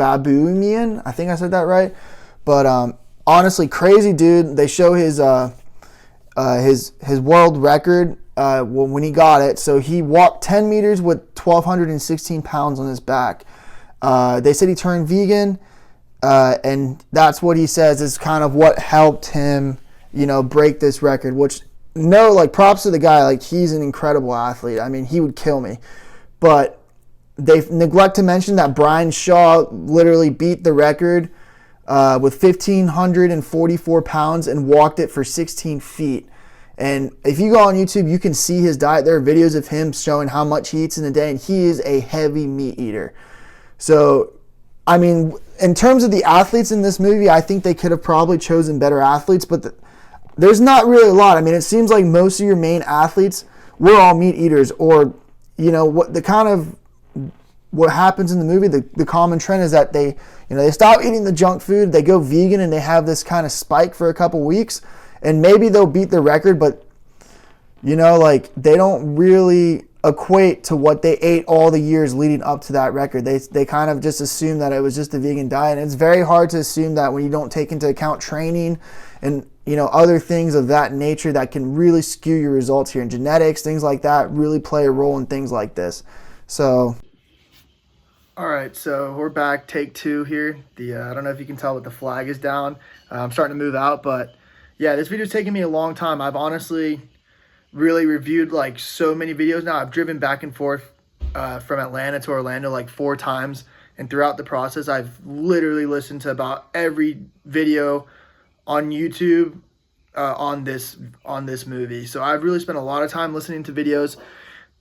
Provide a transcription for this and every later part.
Baboumian. I think I said that right. But honestly, crazy dude. They show his world record when he got it. So he walked 10 meters with 1,216 pounds on his back. They said he turned vegan, and that's what he says is kind of what helped him, break this record. Which, no, like, props to the guy. Like, he's an incredible athlete. I mean, he would kill me. But they neglect to mention that Brian Shaw literally beat the record with 1,544 pounds and walked it for 16 feet. And if you go on YouTube, you can see his diet. There are videos of him showing how much he eats in a day, and he is a heavy meat eater. So, I mean, in terms of the athletes in this movie, I think they could have probably chosen better athletes, but there's not really a lot. I mean, it seems like most of your main athletes were all meat eaters, or, what happens in the movie, the common trend is that they stop eating the junk food, they go vegan, and they have this kind of spike for a couple weeks, and maybe they'll beat the record, but they don't really equate to what they ate all the years leading up to that record. They kind of just assume that it was just a vegan diet, and it's very hard to assume that when you don't take into account training and other things of that nature that can really skew your results here, and genetics, things like that really play a role in things like this. So, all right, so we're back, take two here. I don't know if you can tell, but the flag is down. I'm starting to move out, but yeah, this video's taking me a long time. I've honestly really reviewed like so many videos now. I've driven back and forth from Atlanta to Orlando like 4 times, and throughout the process, I've literally listened to about every video on YouTube on this movie. So I've really spent a lot of time listening to videos.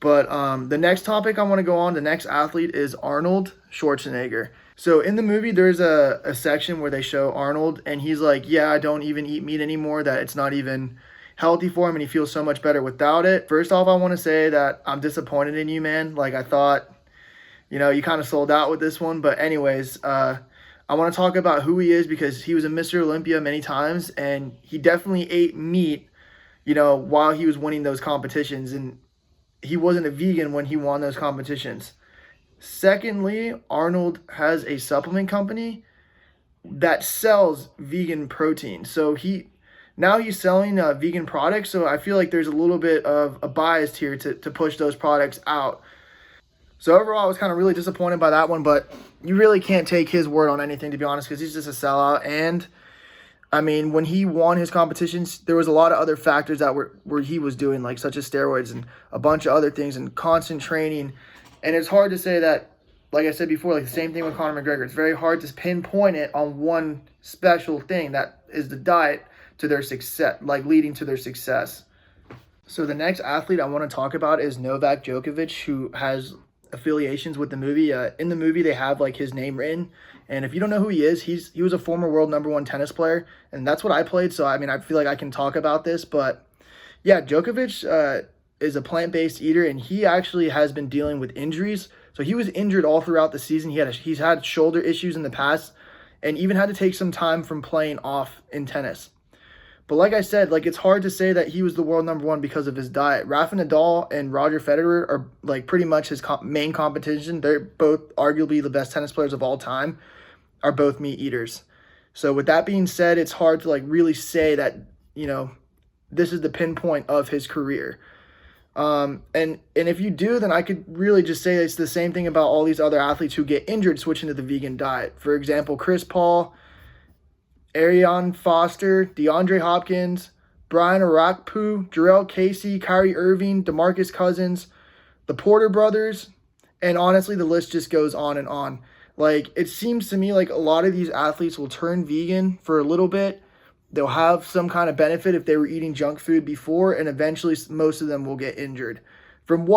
But the next topic I want to go on, the next athlete, is Arnold Schwarzenegger. So in the movie, there's a section where they show Arnold, and he's like, yeah, I don't even eat meat anymore, that it's not even healthy for him, and he feels so much better without it. First off, I want to say that I'm disappointed in you, man. Like, I thought, you kind of sold out with this one. But anyways, I want to talk about who he is, because he was a Mr. Olympia many times, and he definitely ate meat, while he was winning those competitions, and he wasn't a vegan when he won those competitions. Secondly, Arnold has a supplement company that sells vegan protein. So he's selling vegan products. So I feel like there's a little bit of a bias here to push those products out. So overall, I was kind of really disappointed by that one, but you really can't take his word on anything, to be honest, because he's just a sellout. And I mean, when he won his competitions, there was a lot of other factors that were he was doing, like such as steroids and a bunch of other things and constant training. And it's hard to say that, like I said before, like the same thing with Conor McGregor. It's very hard to pinpoint it on one special thing that is the diet to their success, like leading to their success. So the next athlete I want to talk about is Novak Djokovic, who has affiliations with the movie. In the movie, they have like his name written. And if you don't know who he is, he was a former world #1 tennis player, and that's what I played. So I mean, I feel like I can talk about this. But yeah, Djokovic is a plant-based eater, and he actually has been dealing with injuries. So he was injured all throughout the season. He's had shoulder issues in the past, and even had to take some time from playing off in tennis. But like I said, like, it's hard to say that he was the world #1 because of his diet. Rafa Nadal and Roger Federer are like pretty much his main competition. They're both arguably the best tennis players of all time, are both meat eaters. So with that being said, it's hard to like really say that, this is the pinpoint of his career. And if you do, then I could really just say it's the same thing about all these other athletes who get injured switching to the vegan diet. For example, Chris Paul, Ariane Foster, DeAndre Hopkins, Brian Orakpo, Jarrell Casey, Kyrie Irving, DeMarcus Cousins, the Porter brothers, and honestly, the list just goes on and on. Like, it seems to me like a lot of these athletes will turn vegan for a little bit. They'll have some kind of benefit if they were eating junk food before, and eventually most of them will get injured. From what